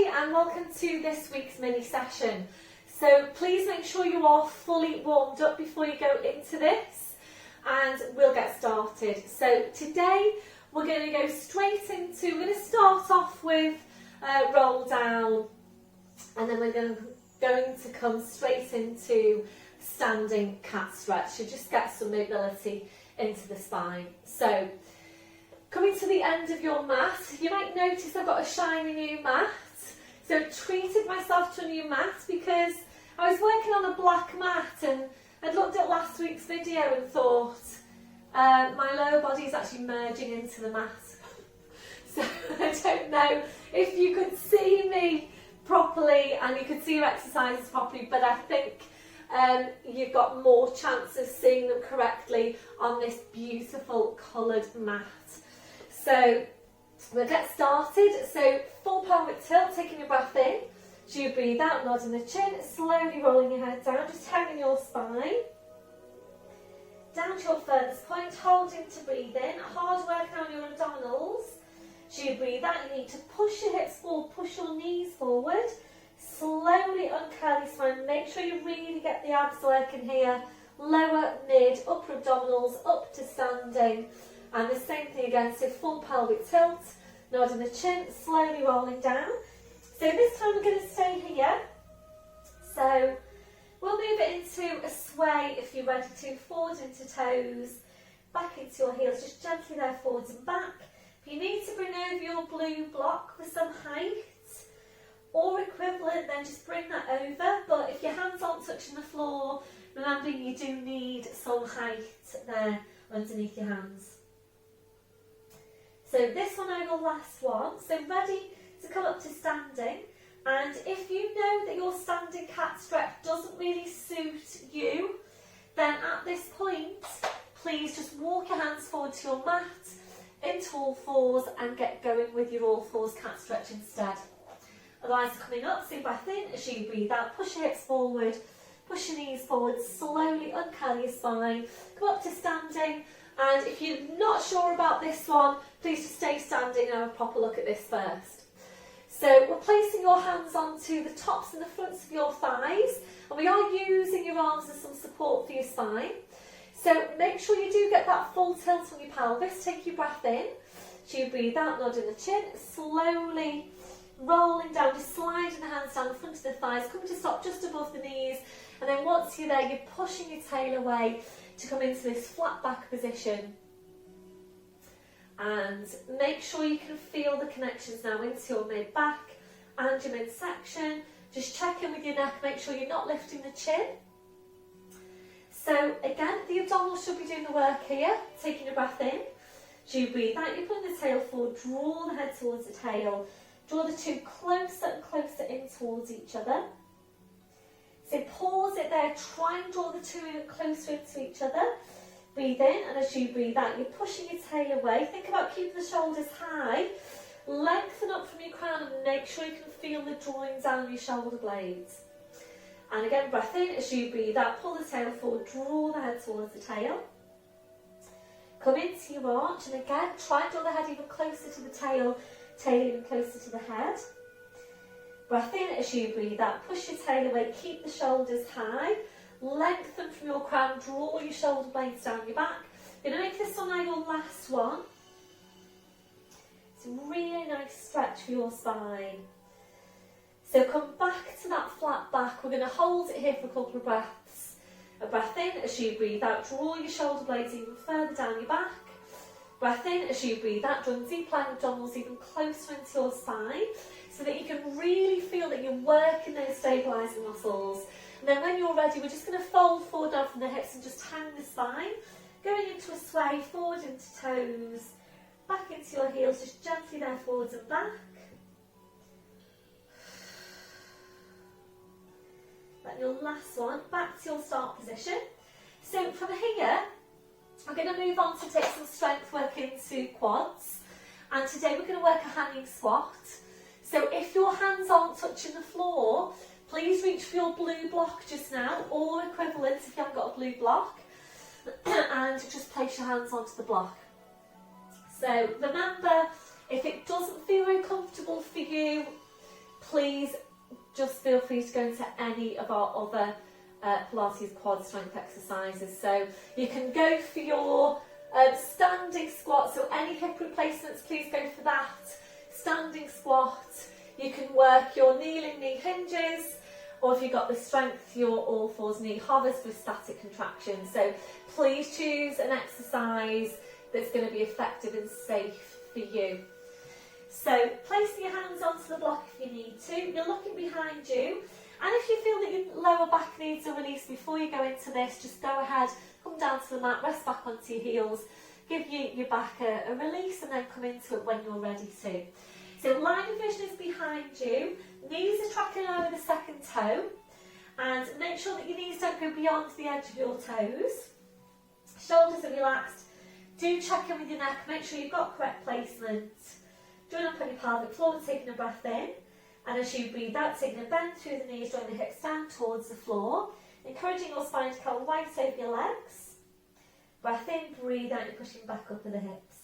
everybody, and welcome to this week's mini session. So please make sure you are fully warmed up before you go into this, and we'll get started. So today we're going to go straight into, we're going to start off with roll down, and then we're going to come straight into standing cat stretch to just get some mobility into the spine. So coming to the end of your mat, you might notice I've got a shiny new mat. So I treated myself to a new mat because I was working on a black mat and I'd looked at last week's video and thought my lower body is actually merging into the mat. So I don't know if you could see me properly and you could see your exercises properly, but I think you've got more chance of seeing them correctly on this beautiful coloured mat. So we'll get started. So full pelvic tilt, taking your breath in. So you breathe out, nodding the chin, slowly rolling your head down, just hanging your spine. Down to your furthest point, holding to breathe in. Hard working on your abdominals. So you breathe out, you need to push your hips forward, push your knees forward. Slowly uncurl your spine. Make sure you really get the abs working here. Lower, mid, upper abdominals, up to standing. And the same thing again, so full pelvic tilt, nodding the chin, slowly rolling down. So this time we're going to stay here. So we'll move it into a sway if you're ready to, forward into toes, back into your heels, just gently there, forwards and back. If you need to bring over your blue block with some height or equivalent, then just bring that over. But if your hands aren't touching the floor, remember you do need some height there underneath your hands. So this one I will last one. So ready to come up to standing. And if you know that your standing cat stretch doesn't really suit you, then at this point, please just walk your hands forward to your mat into all fours and get going with your all fours cat stretch instead. Otherwise, coming up, so breath in as you breathe out, push your hips forward, push your knees forward, slowly uncurl your spine, come up to standing. And if you're not sure about this one, please just stay standing and have a proper look at this first. So we're placing your hands onto the tops and the fronts of your thighs, and we are using your arms as some support for your spine. So make sure you do get that full tilt on your pelvis. Take your breath in, so you breathe out, nodding the chin, slowly rolling down, just sliding the hands down the front of the thighs, coming to stop just above the knees, and then once you're there, you're pushing your tail away to come into this flat back position. And make sure you can feel the connections now into your mid-back and your midsection. Just check in with your neck, make sure you're not lifting the chin. So again, the abdominals should be doing the work here. Taking a breath in, so you breathe out, you're pulling the tail forward, draw the head towards the tail, draw the two closer and closer in towards each other. So pause it there, try and draw the two closer into each other. Breathe in, and as you breathe out, you're pushing your tail away. Think about keeping the shoulders high. Lengthen up from your crown and make sure you can feel the drawing down your shoulder blades. And again, breath in, as you breathe out, pull the tail forward, draw the head towards the tail. Come into your arch, and again, try and draw the head even closer to the tail even closer to the head. Breath in as you breathe out, push your tail away, keep the shoulders high, lengthen from your crown, draw your shoulder blades down your back. You're going to make this one now your last one. It's a really nice stretch for your spine. So come back to that flat back. We're going to hold it here for a couple of breaths. A breath in as you breathe out, draw your shoulder blades even further down your back. Breath in as you breathe out, drawing deep line abdominals even closer into your spine, so that you can really feel that you're working those stabilising muscles. And then when you're ready, we're just going to fold forward down from the hips and just hang the spine, going into a sway, forward into toes, back into your heels, just gently there, forwards and back. Then your last one, back to your start position. So from here, I'm going to move on to take some strength work into quads. And today we're going to work a hanging squat. So if your hands aren't touching the floor, please reach for your blue block just now, or equivalent if you haven't got a blue block, and just place your hands onto the block. So remember, if it doesn't feel very comfortable for you, please just feel free to go into any of our other Pilates quad strength exercises. So you can go for your standing squat, so any hip replacements, please go for that. Standing squat. You can work your kneeling knee hinges, or if you've got the strength, your all fours knee hovers with static contractions. So please choose an exercise that's going to be effective and safe for you. So placing your hands onto the block if you need to. You're looking behind you, and if you feel that your lower back needs a release before you go into this, just go ahead, come down to the mat, rest back onto your heels, give your back a release, and then come into it when you're ready to. So line of vision is behind you, knees are tracking over the second toe, and make sure that your knees don't go beyond the edge of your toes. Shoulders are relaxed. Do check in with your neck, make sure you've got correct placement. Join up on your pelvic floor, taking a breath in, and as you breathe out, taking a bend through the knees, drawing the hips down towards the floor, encouraging your spine to curl right over your legs. Breath in, breathe out, you're pushing back up with the hips.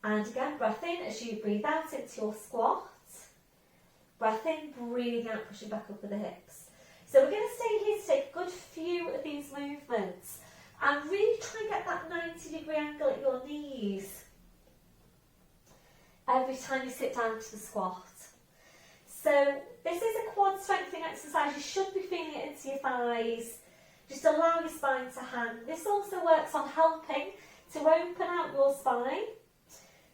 And again, breath in as you breathe out into your squat. Breath in, breathing out, pushing back up with the hips. So we're going to stay here to take a good few of these movements and really try and get that 90-degree angle at your knees every time you sit down to the squat. So this is a quad strengthening exercise. You should be feeling it into your thighs. Just allow your spine to hang. This also works on helping to open out your spine.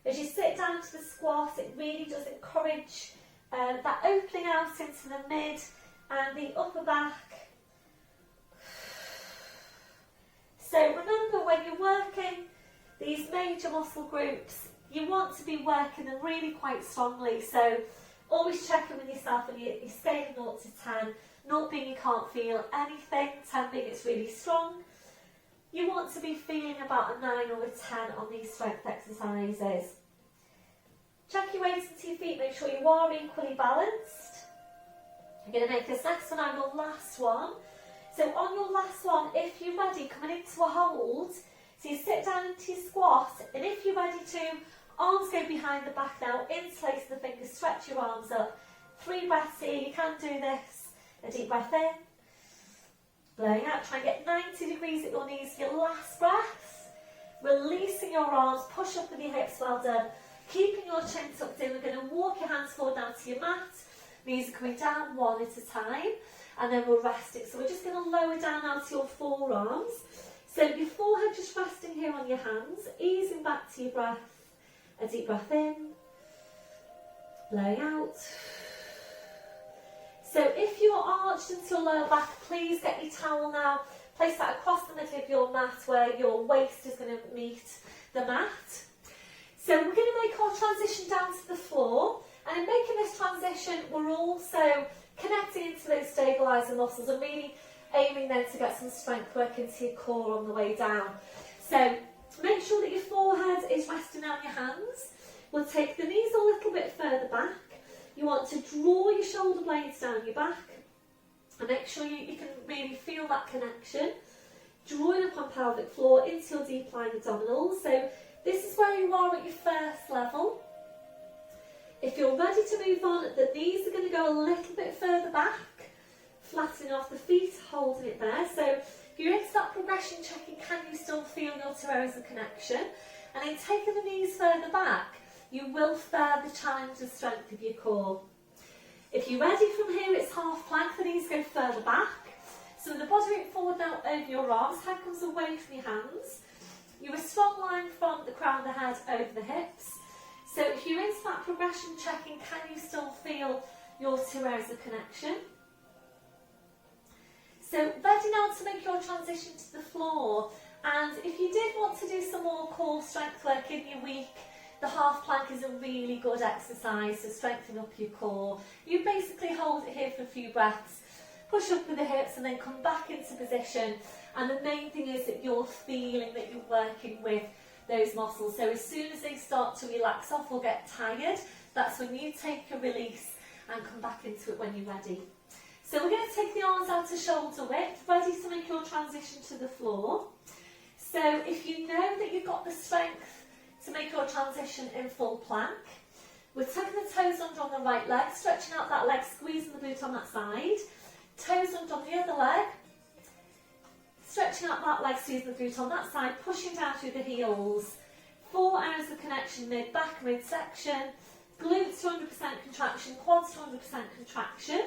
As you sit down to the squat, it really does encourage that opening out into the mid and the upper back. So remember, when you're working these major muscle groups, you want to be working them really quite strongly. So always check in with yourself when you're scaling 0 to 10. 0 being you can't feel anything, 10 being it's really strong. You want to be feeling about a 9 or a 10 on these strength exercises. Check your weight into your feet, make sure you are equally balanced. You're going to make this next one on your last one. So on your last one, if you're ready, coming into a hold, so you sit down into your squat, and if you're ready to, arms go behind the back now, interlace the fingers, stretch your arms up. 3 breaths here, you can do this. A deep breath in, blowing out, try and get 90 degrees at your knees for your last breath. Releasing your arms, push up with your hips, well done. Keeping your chin tucked in, we're going to walk your hands forward down to your mat. Knees are coming down one at a time, and then we're resting. So we're just going to lower down now to your forearms. So your forehead just resting here on your hands, easing back to your breath. A deep breath in, blowing out. So if you're arched into your lower back, please get your towel now, place that across the middle of your mat where your waist is going to meet the mat. So we're going to make our transition down to the floor, and in making this transition, we're also connecting into those stabiliser muscles and really aiming then to get some strength work into your core on the way down. So make sure that your forehead is resting on your hands. We'll take the knees a little bit further back. You want to draw your shoulder blades down your back and make sure you can really feel that connection. Drawing up on pelvic floor into your deep lying abdominals. So this is where you are at your first level. If you're ready to move on, the knees are going to go a little bit further back, flattening off the feet, holding it there. So if you're into that progression, checking can you still feel your two areas of connection, and then taking the knees further back, you will further challenge the strength of your core. If you're ready from here, it's half plank, the knees go further back. So the body weight forward now over your arms, head comes away from your hands. You're a strong line from the crown of the head over the hips. So if you're into that progression, checking can you still feel your two areas of connection. So ready now to make your transition to the floor. And if you did want to do some more core strength work in your week, the half plank is a really good exercise to strengthen up your core. You basically hold it here for a few breaths, push up with the hips and then come back into position. And the main thing is that you're feeling that you're working with those muscles. So as soon as they start to relax off or get tired, that's when you take a release and come back into it when you're ready. So we're going to take the arms out to shoulder width, ready to make your transition to the floor. So if you know that you've got the strength to make your transition in full plank, We're tucking the toes under on the right leg, stretching out that leg, squeezing the glute on that side. Toes under on the other leg, stretching out that leg, squeezing the glute on that side, pushing down through the heels. 4 areas of connection, mid-back, midsection. Glutes to 100% contraction, quads to 100% contraction.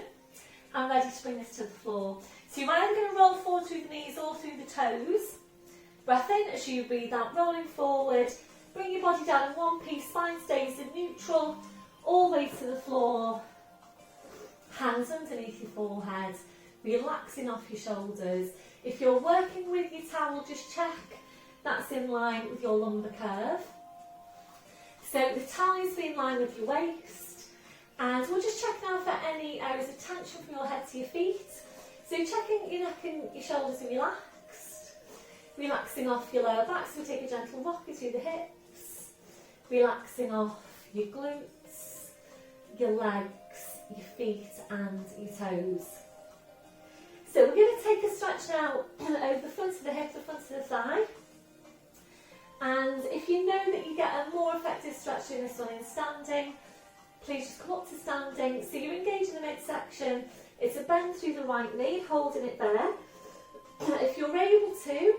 I'm ready to bring this to the floor. So you're either going to roll forward through the knees or through the toes. Breath in as you breathe out, rolling forward. Bring your body down in one piece, spine stays in neutral, all the way to the floor. Hands underneath your forehead, relaxing off your shoulders. If you're working with your towel, just check that's in line with your lumbar curve. So the towel needs to be in line with your waist. And we'll just check now for any areas of tension from your head to your feet. So checking your neck and your shoulders are relaxed. Relaxing off your lower back, so we take a gentle rocker through the hips. Relaxing off your glutes, your legs, your feet and your toes. So we're going to take a stretch now over the front of the hip, the front of the thigh. And if you know that you get a more effective stretch doing this one in standing, please just come up to standing. So you're engaging the midsection. It's a bend through the right knee, holding it there. If you're able to,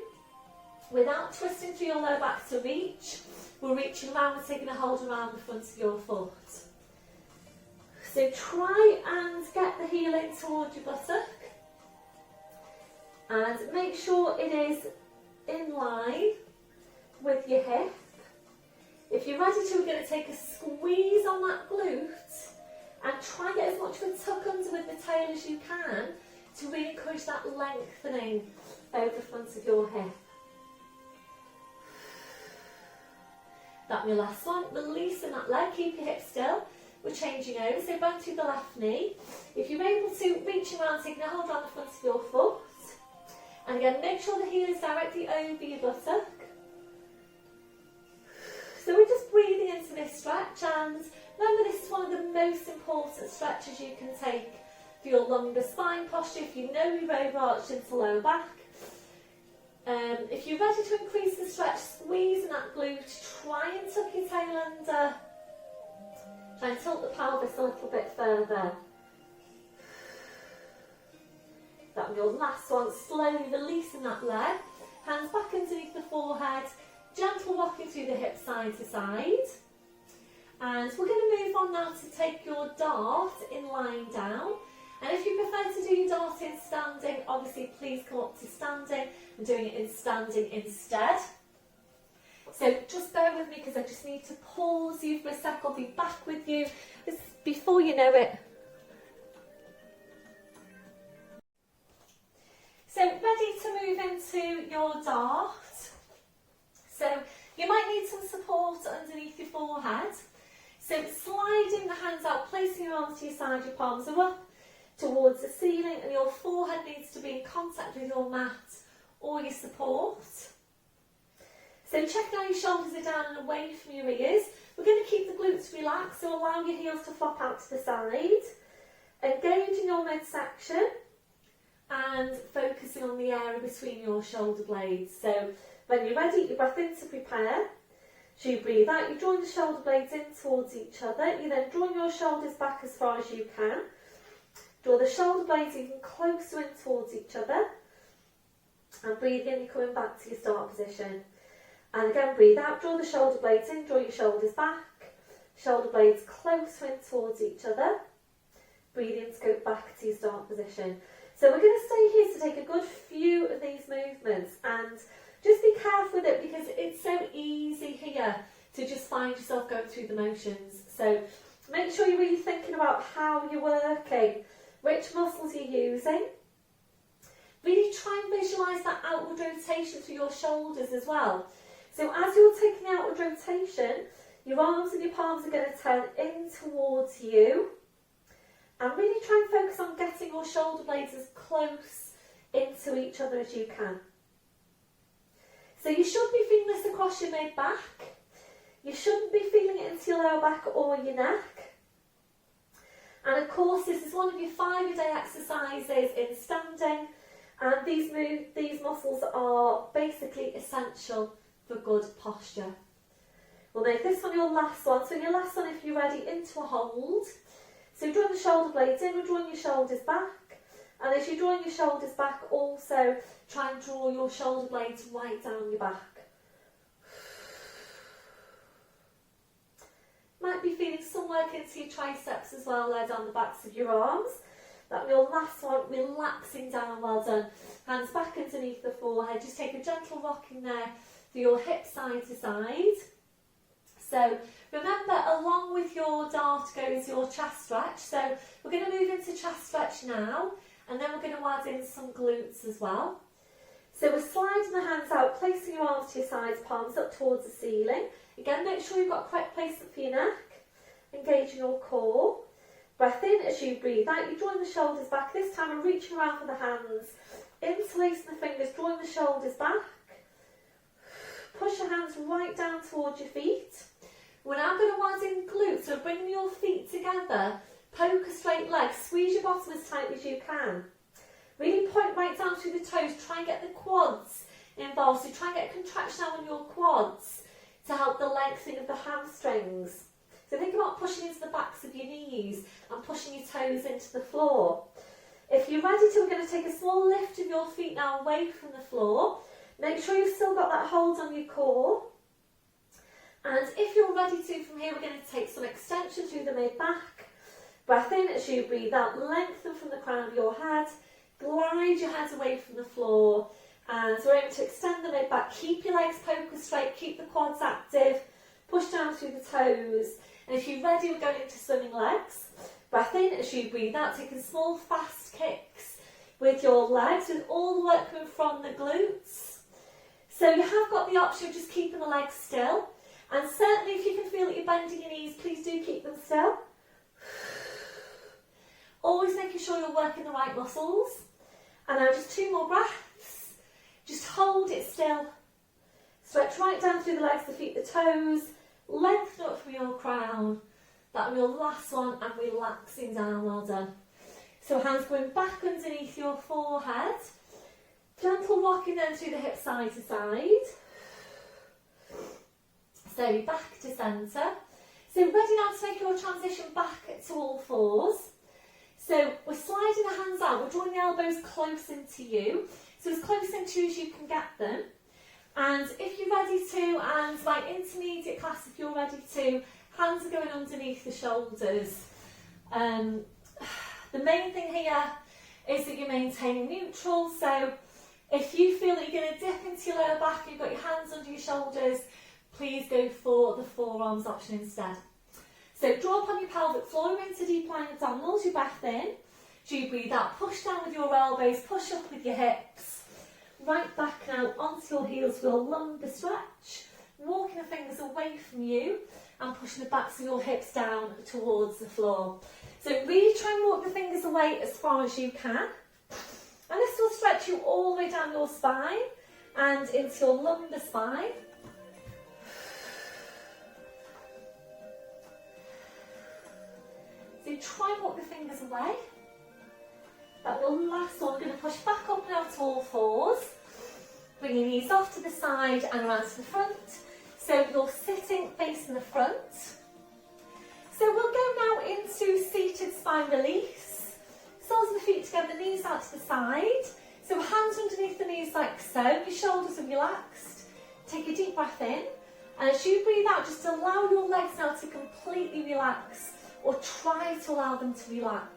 without twisting through your lower back to reach, we're reaching around and taking a hold around the front of your foot. So try and get the heel in towards your buttock. And make sure it is in line with your hip. If you're ready to, we're going to take a squeeze on that glute and try and get as much of a tuck under with the tail as you can to really encourage that lengthening over the front of your hip. That'll be your last one. Releasing that leg, keep your hip still. We're changing over, so bend through the left knee. If you're able to, reach around, taking a hold around the front of your foot. And again, make sure the heel is directly over your buttock. So we're just breathing into this stretch, and remember this is one of the most important stretches you can take for your lumbar spine posture if you know you're overarched into lower back. If you're ready to increase the stretch, squeezing that glute, try and tuck your tail under. Try and tilt the pelvis a little bit further. That'll be your last one, slowly releasing that leg. Hands back underneath the forehead. Gentle rocking through the hips side to side. And we're going to move on now to take your dart in lying down. And if you prefer to do your dart in standing, obviously please come up to standing and doing it in standing instead. So just bear with me because I just need to pause you for a sec. I'll be back with you before you know it. So ready to move into your dart. So you might need some support underneath your forehead. So sliding the hands out, placing your arms to your side, your palms are up towards the ceiling, and your forehead needs to be in contact with your mat or your support. So check now your shoulders are down and away from your ears. We're going to keep the glutes relaxed, so allow your heels to flop out to the side. Engaging your midsection and focusing on the area between your shoulder blades. So when you're ready, you breath in to prepare. So you breathe out, you draw your shoulder blades in towards each other. You then draw your shoulders back as far as you can. Draw the shoulder blades even closer in towards each other. And breathe in, you're coming back to your start position. And again, breathe out, draw the shoulder blades in, draw your shoulders back. Shoulder blades closer in towards each other. Breathe in to go back to your start position. So we're going to stay here to take a good few of these movements, and just be careful with it because it's so easy here to just find yourself going through the motions. So make sure you're really thinking about how you're working, which muscles you're using. Really try and visualise that outward rotation through your shoulders as well. So as you're taking outward rotation, your arms and your palms are going to turn in towards you. And really try and focus on getting your shoulder blades as close into each other as you can. So you should be feeling this across your mid-back. You shouldn't be feeling it into your lower back or your neck. And of course, this is one of your 5-a-day exercises in standing. And these muscles are basically essential for good posture. We'll make this one your last one. So your last one, if you're ready, into a hold. So drawing the shoulder blades in, we're drawing your shoulders back. And as you're drawing your shoulders back, also try and draw your shoulder blades right down your back. Might be feeling some work into your triceps as well there down the backs of your arms. That'll be your last one, relaxing down, well done. Hands back underneath the forehead, just take a gentle rock in there for your hips side to side. So remember, along with your dart goes your chest stretch. So we're going to move into chest stretch now, and then we're going to add in some glutes as well. So we're sliding the hands out, placing your arms to your sides, palms up towards the ceiling. Again, make sure you've got correct placement for your neck, engaging your core. Breath in as you breathe out, you're drawing the shoulders back. This time I'm reaching around for the hands, interlacing the fingers, drawing the shoulders back. Push your hands right down towards your feet. We're now going to add in glutes, so bring your feet together, poke a straight leg, squeeze your bottom as tight as you can. Really point right down through the toes, try and get the quads involved, so try and get a contraction out on your quads to help the lengthening of the hamstrings. So think about pushing into the backs of your knees and pushing your toes into the floor. If you're ready to, we're going to take a small lift of your feet now away from the floor. Make sure you've still got that hold on your core. And if you're ready to, from here, we're going to take some extension through the mid-back. Breath in as you breathe out, lengthen from the crown of your head. Glide your head away from the floor. And we're able to extend the mid-back. Keep your legs poker straight, keep the quads active. Push down through the toes. And if you're ready, we're going into swimming legs. Breath in as you breathe out, taking small fast kicks with your legs, with all the work coming from the glutes. So you have got the option of just keeping the legs still. And certainly if you can feel that you're bending your knees, please do keep them still. Always making sure you're working the right muscles. And now just 2 more breaths. Just hold it still. Stretch right down through the legs, the feet, the toes. Lengthen up from your crown. That'll be your last one, and relaxing down, well done. So hands going back underneath your forehead. Gentle rocking then through the hips side to side. Slowly back to centre. So ready now to make your transition back to all fours. So we're sliding the hands out, we're drawing the elbows close into you. So as close into you as you can get them. And if you're ready to, and my intermediate class, if you're ready to, hands are going underneath the shoulders. The main thing here is that you're maintaining neutral. So if you feel that you're going to dip into your lower back, you've got your hands under your shoulders, please go for the forearms option instead. So draw up on your pelvic floor into deep lying abdominals, your breath in. As you breathe out, push down with your elbows, push up with your hips. Right back now onto your heels for your lumbar stretch. Walking the fingers away from you and pushing the backs of your hips down towards the floor. So really try and walk the fingers away as far as you can. And this will stretch you all the way down your spine and into your lumbar spine. So try and walk the fingers away. That will last one. We're going to push back up now to all fours. Bring your knees off to the side and around to the front. So you're sitting facing the front. So we'll go now into seated spine release. Soles of the feet together, knees out to the side. So hands underneath the knees like so. Your shoulders are relaxed. Take a deep breath in. And as you breathe out, just allow your legs now to completely relax, or try to allow them to relax.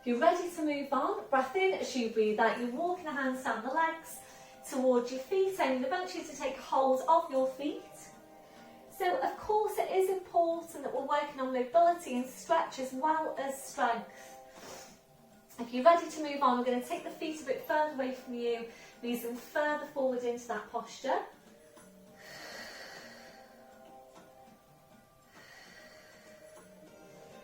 If you're ready to move on, breath in as you breathe out. You're walking the hands down the legs towards your feet, aiming eventually to take a hold of your feet. So of course it is important that we're working on mobility and stretch as well as strength. If you're ready to move on, we're going to take the feet a bit further away from you, move them further forward into that posture.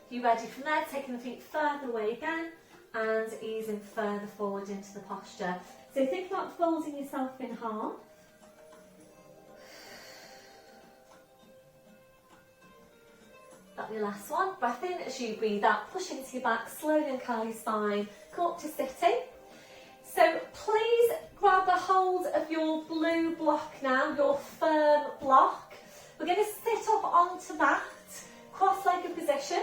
If you're ready from there, taking the feet further away again and easing further forward into the posture. So think about folding yourself in half. That'll be the last one. Breath in as you breathe out, push into your back, slowly uncurl your spine, come up to sitting. So please grab a hold of your blue block now, your firm block. We're going to sit up onto that cross-legged position.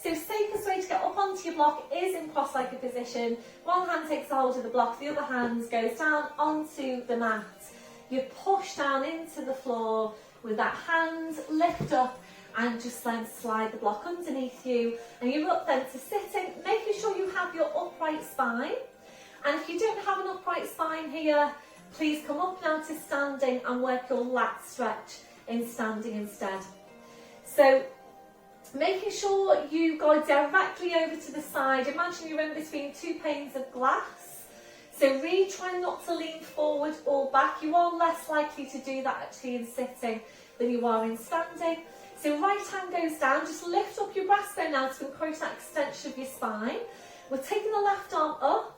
So safest way to get up onto your block is in cross-legged position. One hand takes a hold of the block, the other hand goes down onto the mat. You push down into the floor with that hand, lift up and just then slide the block underneath you. And you're up then to sitting, making sure you have your upright spine. And if you don't have an upright spine here, please come up now to standing and work your lat stretch in standing instead. So making sure you go directly over to the side. Imagine you're in between two panes of glass. So really try not to lean forward or back. You are less likely to do that actually in sitting than you are in standing. So right hand goes down, just lift up your breastbone now to encourage that extension of your spine. We're taking the left arm up.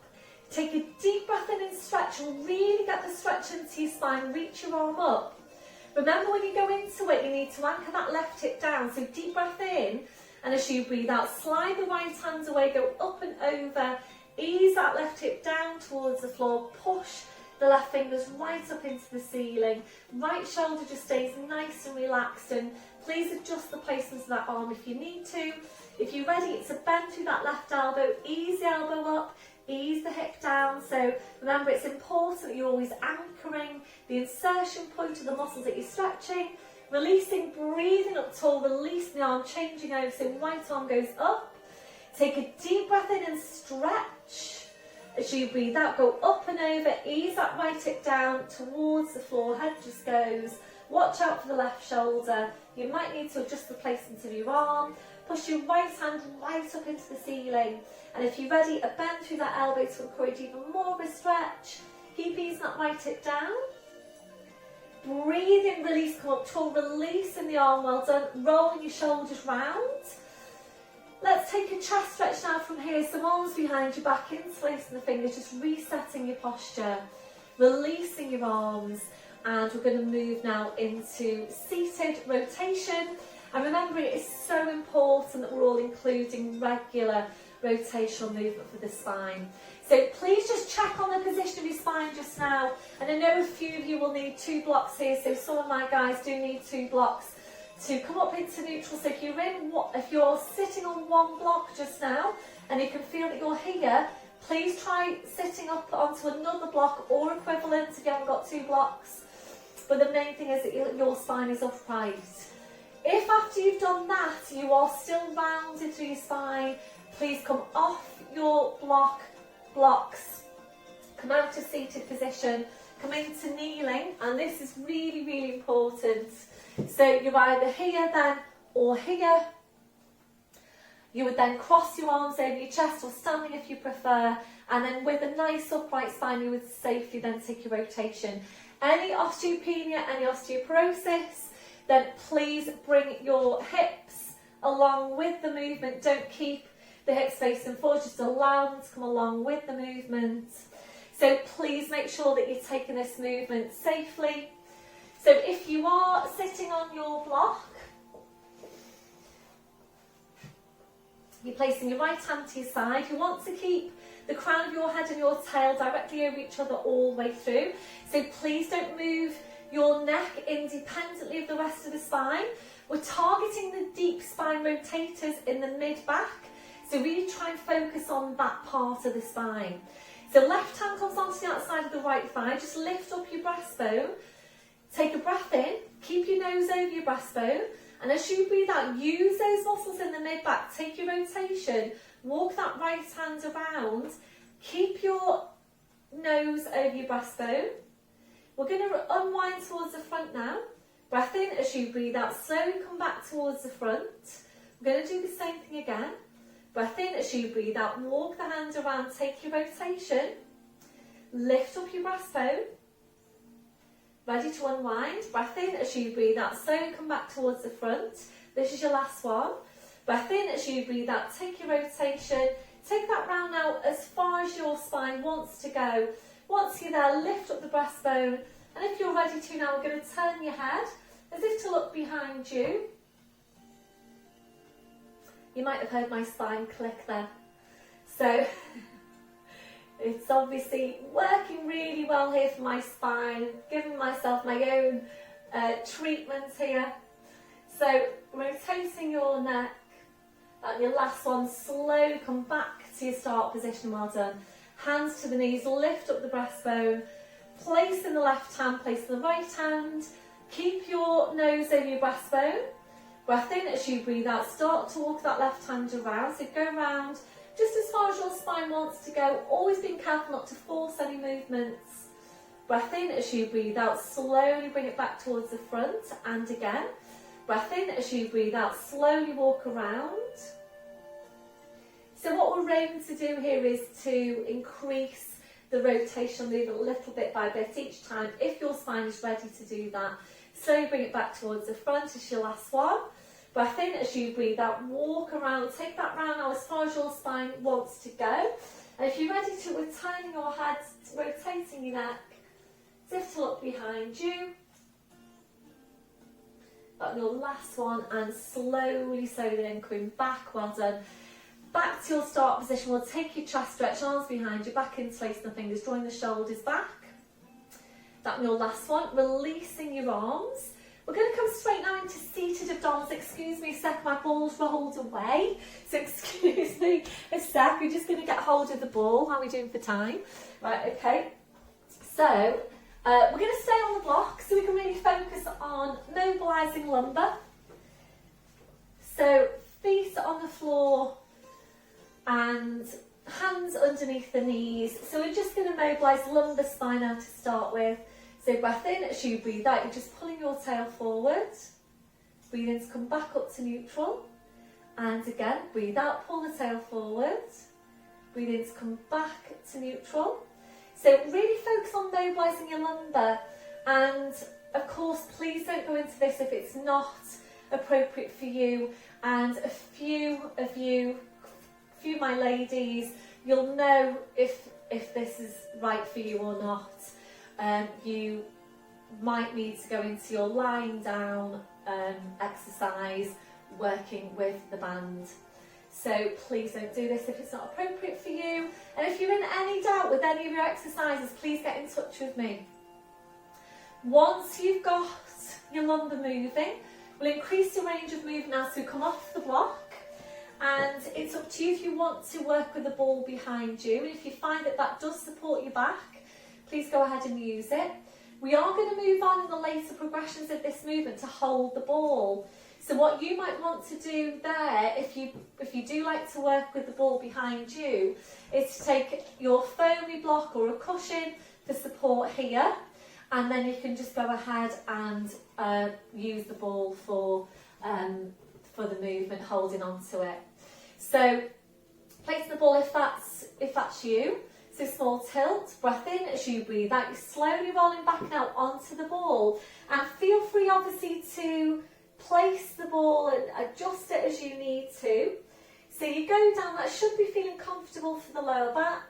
Take a deep breath in and stretch and really get the stretch into your spine. Reach your arm up. Remember when you go into it, you need to anchor that left hip down. So deep breath in, and as you breathe out, slide the right hand away, go up and over. Ease that left hip down towards the floor. Push the left fingers right up into the ceiling. Right shoulder just stays nice and relaxed, and please adjust the placement of that arm if you need to. If you're ready, it's a bend through that left elbow. Ease the elbow up. Ease the hip down. So remember, it's important that you're always anchoring the insertion point of the muscles that you're stretching. Releasing, breathing up tall, releasing the arm, changing over. So right arm goes up. Take a deep breath in and stretch. As you breathe out, go up and over. Ease that right hip down towards the floor. Head just goes. Watch out for the left shoulder. You might need to adjust the placement of your arm. Push your right hand right up into the ceiling. And if you're ready, a bend through that elbow to encourage even more of a stretch. Keep easing that right hip down. Breathe in, release, come up tall, releasing the arm, well done. Rolling your shoulders round. Let's take a chest stretch now from here. Some arms behind your back, interlacing the fingers, just resetting your posture. Releasing your arms. And we're going to move now into seated rotation. And remember, it is so important that we're all including regular rotational movement for the spine. So please just check on the position of your spine just now. And I know a few of you will need 2 blocks here, so some of my guys do need 2 blocks to come up into neutral. So if you're sitting on one block just now and you can feel that you're here, please try sitting up onto another block or equivalent if you haven't got 2 blocks. But the main thing is that your spine is upright. If after you've done that you are still rounded through your spine, please come off your blocks, come out of seated position, come into kneeling, and this is really, really important. So you're either here then or here. You would then cross your arms over your chest or standing if you prefer, and then with a nice upright spine you would safely then take your rotation. Any osteopenia, any osteoporosis, then please bring your hips along with the movement. Don't keep the hips facing forward, just allow them to come along with the movement. So please make sure that you're taking this movement safely. So if you are sitting on your block, you're placing your right hand to your side. You want to keep the crown of your head and your tail directly over each other all the way through. So please don't move your neck independently of the rest of the spine. We're targeting the deep spine rotators in the mid-back. So really try and focus on that part of the spine. So left hand comes onto the outside of the right thigh. Just lift up your breastbone. Take a breath in. Keep your nose over your breastbone. And as you breathe out, use those muscles in the mid-back. Take your rotation. Walk that right hand around. Keep your nose over your breastbone. We're going to unwind towards the front now. Breath in as you breathe out. Slowly come back towards the front. We're going to do the same thing again. Breath in as you breathe out. Walk the hand around. Take your rotation. Lift up your breastbone. Ready to unwind. Breath in as you breathe out. Slowly come back towards the front. This is your last one. Breath in as you breathe out. Take your rotation. Take that round now as far as your spine wants to go. Once you're there, lift up the breastbone. And if you're ready to now, we're going to turn your head as if to look behind you. You might have heard my spine click there. So It's obviously working really well here for my spine, giving myself my own treatment here. So rotating your neck, and your last one, slowly come back to your start position, well done. Hands to the knees, lift up the breastbone, place in the left hand, place in the right hand, keep your nose over your breastbone, breath in as you breathe out, start to walk that left hand around, so go around just as far as your spine wants to go, always being careful not to force any movements. Breath in as you breathe out, slowly bring it back towards the front, and again. Breath in as you breathe out, slowly walk around. So what we're aiming to do here is to increase the rotational movement a little bit by bit each time. If your spine is ready to do that, slowly bring it back towards the front as your last one. Breath in as you breathe out, walk around, take that round now as far as your spine wants to go. And if you're ready to, we're turning your head, rotating your neck, as if to look behind you. Got your last one, and slowly then coming back, well done. Back to your start position, we'll take your chest stretch, arms behind you, back interlacing the fingers, drawing the shoulders back. That your last one, releasing your arms. We're going to come straight now into seated abdominals. Excuse me a sec, my ball's rolled away. So excuse me a sec, we're just going to get hold of the ball. How are we doing for time? Right, okay. So, we're going to stay on the block so we can really focus on mobilising lumbar. So, feet on the floor and hands underneath the knees. So we're just going to mobilise lumbar spine now to start with. So breath in as you breathe out, you're just pulling your tail forward. Breathe in to come back up to neutral. And again, breathe out, pull the tail forward. Breathe in to come back to neutral. So really focus on mobilising your lumbar. And of course, please don't go into this if it's not appropriate for you. And a few of you, my ladies, you'll know if this is right for you or not. You might need to go into your lying down exercise, working with the band. So please don't do this if it's not appropriate for you. And if you're in any doubt with any of your exercises, please get in touch with me. Once you've got your lumbar moving, we'll increase your range of movement now, so come off the block. And it's up to you if you want to work with the ball behind you. And if you find that that does support your back, please go ahead and use it. We are going to move on in the later progressions of this movement to hold the ball. So what you might want to do there, if you do like to work with the ball behind you, is to take your foamy block or a cushion for support here, and then you can just go ahead and use the ball for the movement, holding on to it. So place the ball if that's you. So small tilt, breath in as you breathe out. You're slowly rolling back now onto the ball, and feel free obviously to place the ball and adjust it as you need to. So you go down, that should be feeling comfortable for the lower back.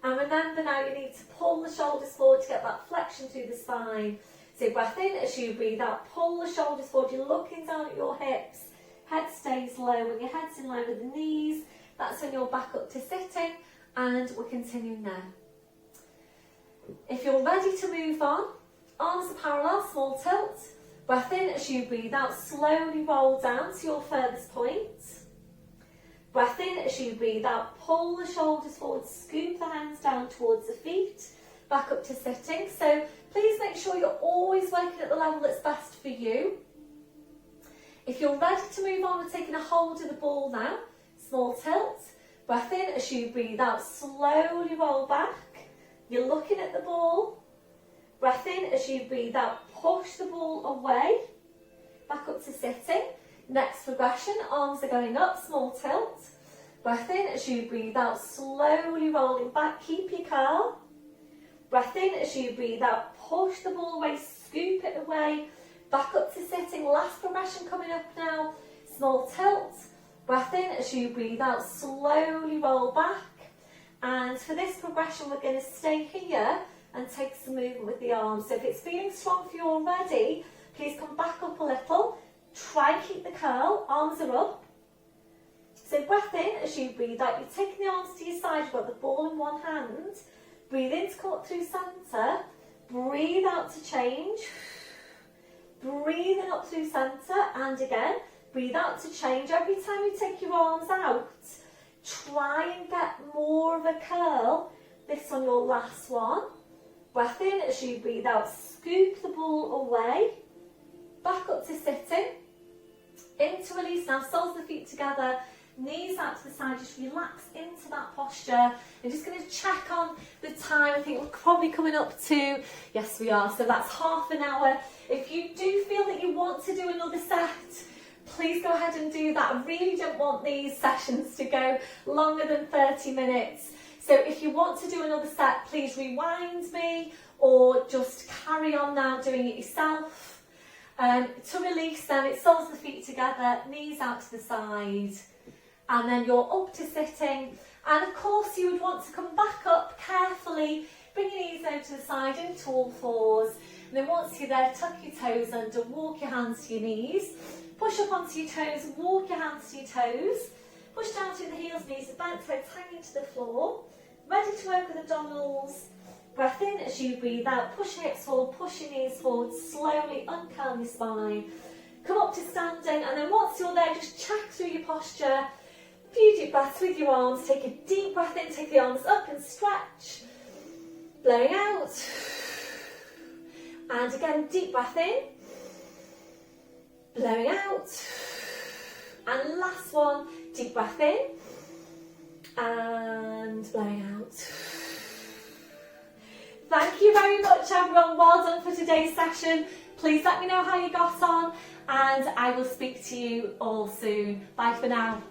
And remember now, you need to pull the shoulders forward to get that flexion through the spine. So breath in as you breathe out, pull the shoulders forward. You're looking down at your hips. Head stays low. When your head's in line with the knees, that's when you're back up to sitting, and we're continuing now. If you're ready to move on, arms are parallel, small tilt. Breath in as you breathe out, slowly roll down to your furthest point. Breath in as you breathe out, pull the shoulders forward, scoop the hands down towards the feet, back up to sitting. So please make sure you're always working at the level that's best for you. If you're ready to move on, we're taking a hold of the ball now. Small tilt. Breath in as you breathe out, slowly roll back. You're looking at the ball. Breath in as you breathe out, push the ball away. Back up to sitting. Next progression, arms are going up, small tilt. Breath in as you breathe out, slowly rolling back, keep your curl. Breath in as you breathe out, push the ball away, scoop it away. Back up to sitting, last progression coming up now, small tilt. Breath in as you breathe out, slowly roll back. And for this progression, we're going to stay here and take some movement with the arms. So if it's feeling strong for you already, please come back up a little. Try and keep the curl, arms are up. So breath in as as you breathe out. You're taking the arms to your side, you've got the ball in one hand. Breathe in to come up through centre. Breathe out to change. Breathe in up through centre, and again, breathe out to change. Every time you take your arms out, try and get more of a curl. This on your last one. Breath in as you breathe out, scoop the ball away. Back up to sitting. Into release now, soles of the feet together, knees out to the side, just relax into that posture. I'm just going to check on the time. I think we're probably coming up to, yes we are, so that's half an hour. If you do feel that you want to do another set, please go ahead and do that. I really don't want these sessions to go longer than 30 minutes. So if you want to do another set, please rewind me or just carry on now doing it yourself. To release then, it's soles of the feet together, knees out to the side, and then you're up to sitting. And of course you would want to come back up carefully, bring your knees over to the side into all fours, and then once you're there, tuck your toes under, walk your hands to your knees, push up onto your toes, walk your hands to your toes, push down through the heels, knees, the bent toes hanging to the floor, ready to work with abdominals. Breath in as you breathe out, push your hips forward, push your knees forward, slowly uncurl your spine. Come up to standing, and then once you're there, just check through your posture. A few deep breaths with your arms. Take a deep breath in, take the arms up and stretch. Blowing out. And again, deep breath in. Blowing out. And last one, deep breath in. And blowing out. Thank you very much everyone, well done for today's session. Please let me know how you got on, and I will speak to you all soon. Bye for now.